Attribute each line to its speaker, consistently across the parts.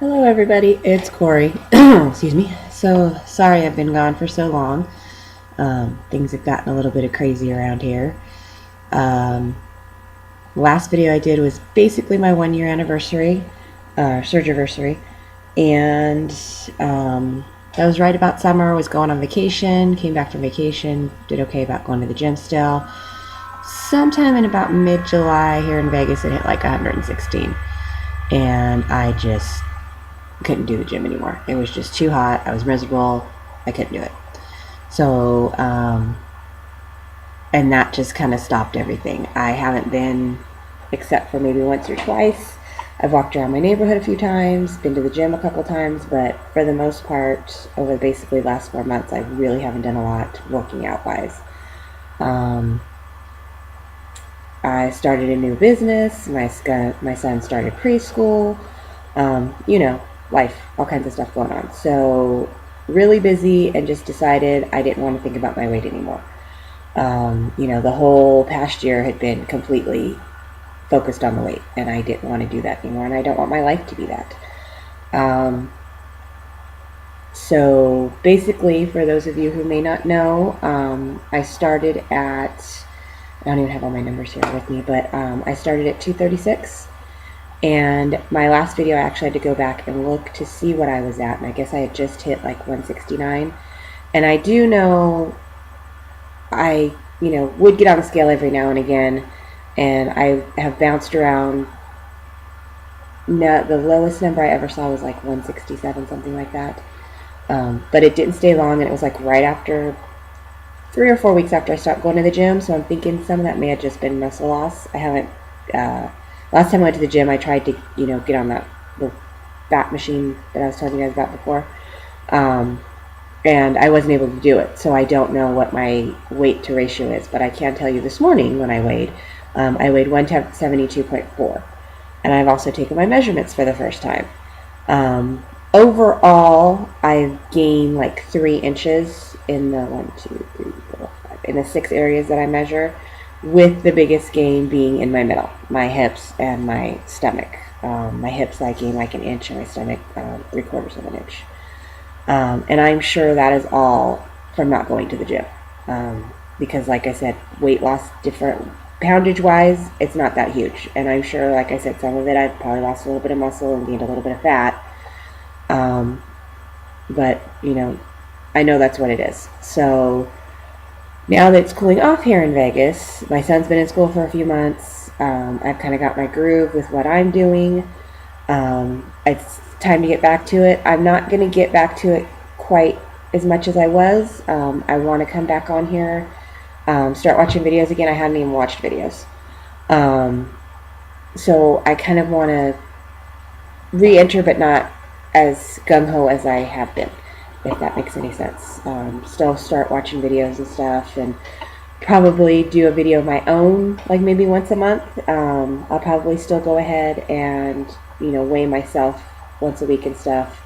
Speaker 1: Hello, everybody. It's Corey. Excuse me. So sorry I've been gone for so long. Things have gotten a little bit crazy around here. Um, Last video I did was basically my 1 year anniversary, surgiversary, and that was right about summer. Was going on vacation. Came back from vacation. Did okay about going to the gym still. Sometime in about mid-July here in Vegas, it hit like 116, and I just couldn't do the gym anymore. It was just too hot. I was miserable. I couldn't do it. So, and that just kind of stopped everything. I haven't been, except for maybe once or twice. I've walked around my neighborhood a few times, been to the gym a couple times, but for the most part, over basically the last 4 months, I really haven't done a lot working out wise. I started a new business. My son started preschool. You know, life, all kinds of stuff going on. So really busy, and just decided I didn't want to think about my weight anymore. The whole past year had been completely focused on the weight, and I didn't want to do that anymore, and I don't want my life to be that. So basically, for those of you who may not know, I started at, I don't even have all my numbers here with me, but I started at 236. And my last video, I actually had to go back and look to see what I was at, and I guess I had just hit like 169. And I do know I, would get on the scale every now and again, and I have bounced around. No, the lowest number I ever saw was like 167, something like that. But it didn't stay long, and it was like right after 3 or 4 weeks after I stopped going to the gym. So I'm thinking some of that may have just been muscle loss. I haven't. Last time I went to the gym, I tried to, get on that the fat machine that I was telling you guys about before, and I wasn't able to do it. So I don't know what my weight to ratio is, but I can tell you this morning when I weighed 172.4, and I've also taken my measurements for the first time. Overall, I've gained like 3 inches in the 6 areas that I measure, with the biggest gain being in my middle, my hips and my stomach. My hips, I gained like an inch, and my stomach 3/4 of an inch. And I'm sure that is all from not going to the gym. Because like I said, weight loss, different poundage wise, it's not that huge. And I'm sure, like I said, some of it I've probably lost a little bit of muscle and gained a little bit of fat. But, I know that's what it is. So now that it's cooling off here in Vegas, my son's been in school for a few months. I've kind of got my groove with what I'm doing. It's time to get back to it. I'm not going to get back to it quite as much as I was. I want to come back on here, start watching videos again. I hadn't even watched videos. So I kind of want to re-enter, but not as gung-ho as I have been, if that makes any sense. Still start watching videos and stuff, and probably do a video of my own, like maybe once a month. I'll probably still go ahead and, weigh myself once a week and stuff.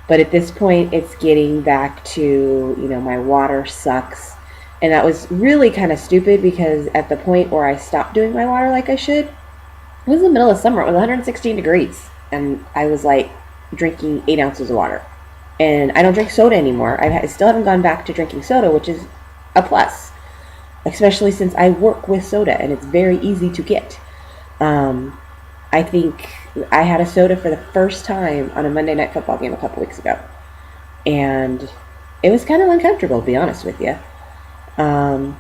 Speaker 1: But at this point, it's getting back to, my water sucks. And that was really kind of stupid, because at the point where I stopped doing my water like I should, it was in the middle of summer. It was 116 degrees. And I was like drinking 8 ounces of water. And I don't drink soda anymore. I still haven't gone back to drinking soda, which is a plus, especially since I work with soda and it's very easy to get. I think I had a soda for the first time on a Monday Night Football game a couple weeks ago, and it was kind of uncomfortable, to be honest with you. And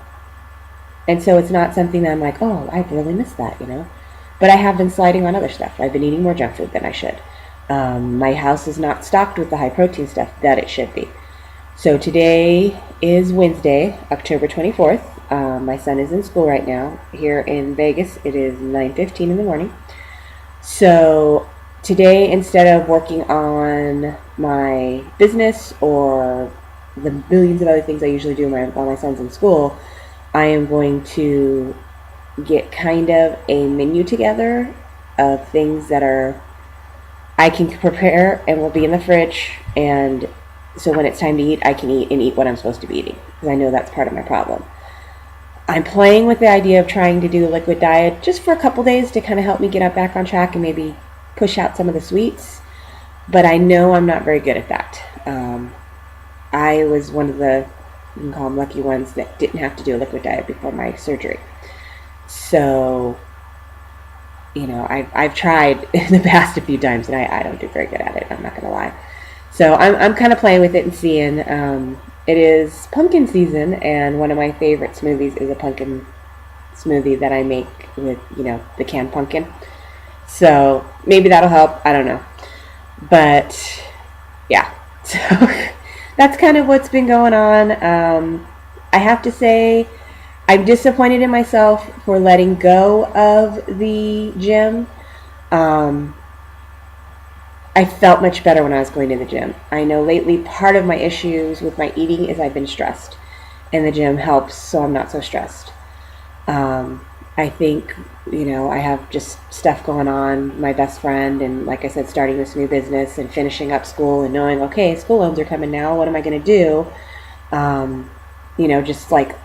Speaker 1: so it's not something that I'm like, oh, I really missed that, But I have been sliding on other stuff. I've been eating more junk food than I should. My house is not stocked with the high protein stuff that it should be. So today is Wednesday, October 24th. My son is in school right now. Here in Vegas, it is 9:15 in the morning. So today, instead of working on my business or the millions of other things I usually do while my son's in school, I am going to get kind of a menu together of things that I can prepare and will be in the fridge, and so when it's time to eat, I can eat and eat what I'm supposed to be eating, because I know that's part of my problem. I'm playing with the idea of trying to do a liquid diet just for a couple days to kind of help me get up back on track and maybe push out some of the sweets. but I know I'm not very good at that. I was one of the, you can call them lucky ones, that didn't have to do a liquid diet before my surgery. So, I've tried in the past a few times, and I don't do very good at it. I'm not going to lie. So I'm kind of playing with it and seeing. It is pumpkin season, and one of my favorite smoothies is a pumpkin smoothie that I make with, the canned pumpkin. So maybe that'll help. I don't know. But yeah, so that's kind of what's been going on. I have to say, I'm disappointed in myself for letting go of the gym. I felt much better when I was going to the gym. I know lately part of my issues with my eating is I've been stressed, and the gym helps so I'm not so stressed. I think, I have just stuff going on, my best friend, and like I said, starting this new business and finishing up school and knowing, okay, school loans are coming now. What am I going to do? Just like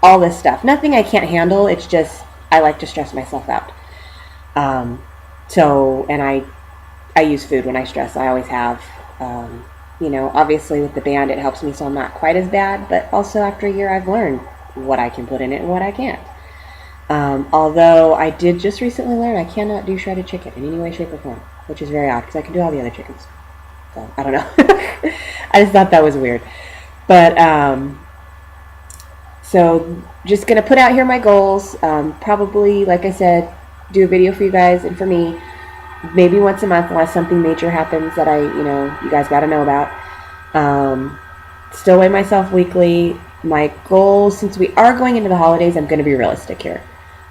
Speaker 1: all this stuff. Nothing I can't handle. It's just I like to stress myself out. And I use food when I stress. I always have. Obviously with the band it helps me so I'm not quite as bad, but also after a year I've learned what I can put in it and what I can't. Although I did just recently learn I cannot do shredded chicken in any way, shape, or form, which is very odd because I can do all the other chickens. So I don't know. I just thought that was weird. But so just going to put out here my goals. Probably, like I said, do a video for you guys and for me. Maybe once a month unless something major happens that you guys got to know about. Still weigh myself weekly. My goal, since we are going into the holidays, I'm going to be realistic here.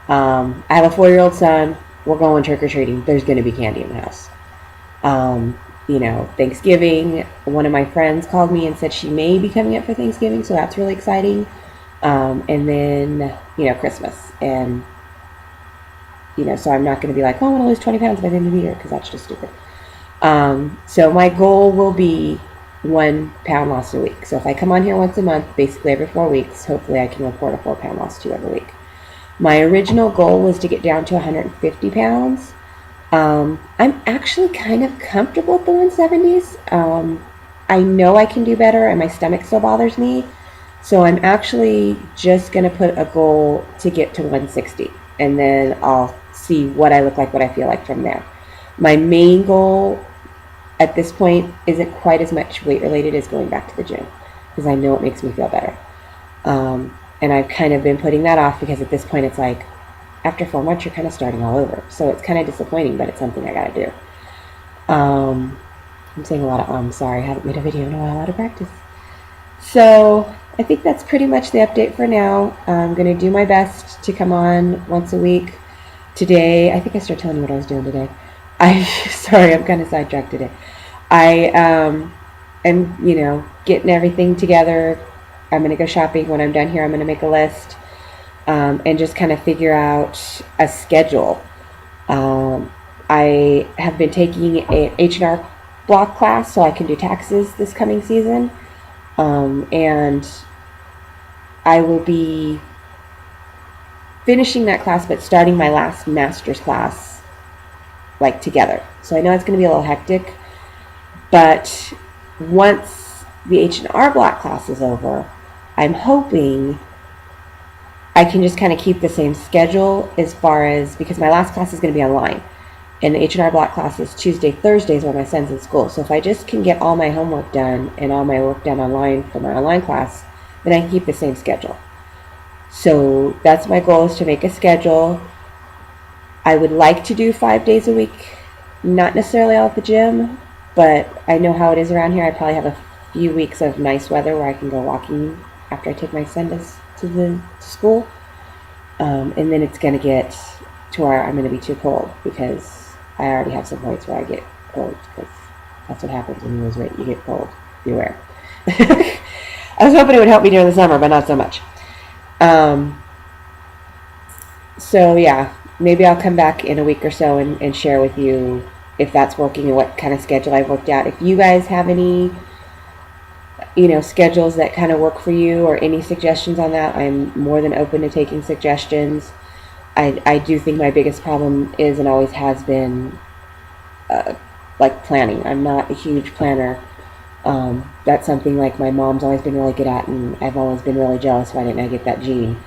Speaker 1: I have a 4-year-old son. We're going trick-or-treating. There's going to be candy in the house. Thanksgiving, one of my friends called me and said she may be coming up for Thanksgiving, so that's really exciting. And then, Christmas. And, so I'm not going to be like, oh, I want to lose 20 pounds by the end of the year, because that's just stupid. So my goal will be 1 pound lost a week. So if I come on here once a month, basically every 4 weeks, hopefully I can report a 4 pound loss to you every week. My original goal was to get down to 150 pounds. I'm actually kind of comfortable at the 170s. I know I can do better, and my stomach still bothers me. So I'm actually just going to put a goal to get to 160, and then I'll see what I look like, what I feel like from there. My main goal at this point isn't quite as much weight related as going back to the gym, because I know it makes me feel better. And I've kind of been putting that off because at this point it's like, after 4 months you're kind of starting all over. So it's kind of disappointing, but it's something I got to do. I'm saying a lot of sorry, I haven't made a video in a while out of practice. So I think that's pretty much the update for now. I'm going to do my best to come on once a week. Today, I think I started telling you what I was doing today. Sorry, I'm kind of sidetracked today. I am, getting everything together. I'm going to go shopping. When I'm done here, I'm going to make a list and just kind of figure out a schedule. I have been taking an H&R Block class so I can do taxes this coming season. And I will be finishing that class, but starting my last master's class together. So I know it's going to be a little hectic, but once the H&R Block class is over, I'm hoping I can just kind of keep the same schedule as far as, because my last class is going to be online, and the H&R Block class is Tuesday, Thursdays when my son's in school. So if I just can get all my homework done and all my work done online for my online class, then I can keep the same schedule. So that's my goal, is to make a schedule. I would like to do 5 days a week, not necessarily all at the gym, but I know how it is around here. I probably have a few weeks of nice weather where I can go walking after I take my son to school. And then it's going to get to where I'm going to be too cold, because I already have some points where I get cold, because that's what happens when you lose weight. You get cold. Beware. I was hoping it would help me during the summer, but not so much. So yeah, maybe I'll come back in a week or so and share with you if that's working and what kind of schedule I've worked out. If you guys have any, schedules that kind of work for you, or any suggestions on that, I'm more than open to taking suggestions. I do think my biggest problem is, and always has been, like planning. I'm not a huge planner. That's something like my mom's always been really good at, and I've always been really jealous why didn't I get that gene.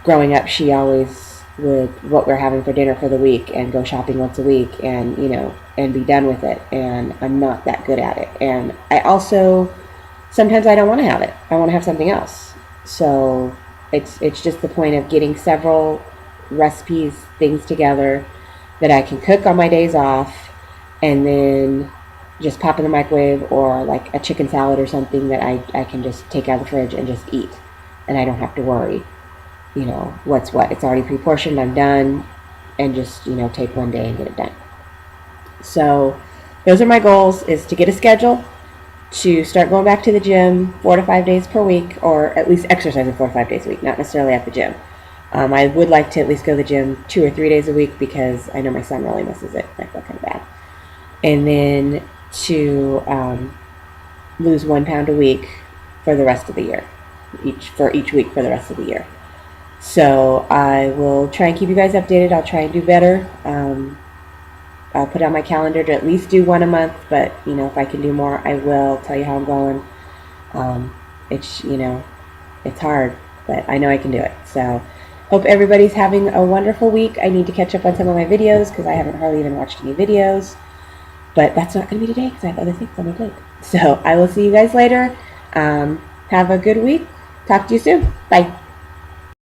Speaker 1: Growing up, she always would what we're having for dinner for the week and go shopping once a week, and and be done with it. And I'm not that good at it. And I also sometimes I don't want to have it. I want to have something else. So it's just the point of getting several recipes, things together that I can cook on my days off, and then just pop in the microwave, or like a chicken salad or something that I can just take out of the fridge and just eat. And I don't have to worry, what's what. It's already pre-portioned, I'm done, and just, take one day and get it done. So those are my goals, is to get a schedule, to start going back to the gym 4 to 5 days per week, or at least exercising 4 to 5 days a week, not necessarily at the gym. I would like to at least go to the gym 2 or 3 days a week, because I know my son really misses it. I feel kind of bad. And then to lose 1 pound a week for the rest of the year, each week for the rest of the year. So I will try and keep you guys updated. I'll try and do better. I'll put on my calendar to at least do 1 a month, but if I can do more, I will tell you how I'm going. It's hard, but I know I can do it. So hope everybody's having a wonderful week. I need to catch up on some of my videos, because I haven't hardly even watched any videos. But that's not going to be today, because I have other things on my plate. So I will see you guys later. Have a good week. Talk to you soon. Bye.